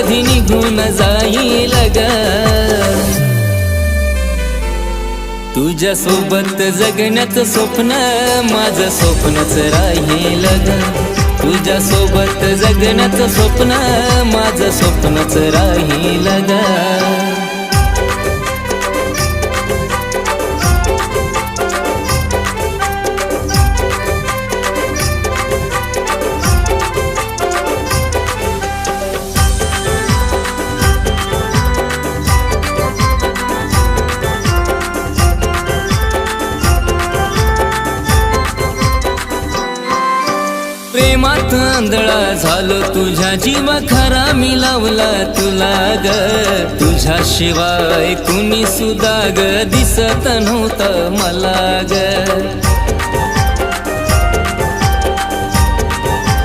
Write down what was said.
कधी निघून जाईल ग तुझ्या सोबत जगण्याचं स्वप्न माझं स्वप्नच राहील ग तुझ्या सोबत जगण्याचं स्वप्न माझं स्वप्नच राहील ग प्रेमात आंधळा झालो तुझ्या जीवा खरा मी लावला तुला ग तुझ्याशिवाय कुणी सुद्धा ग दिसत नव्हतं मला ग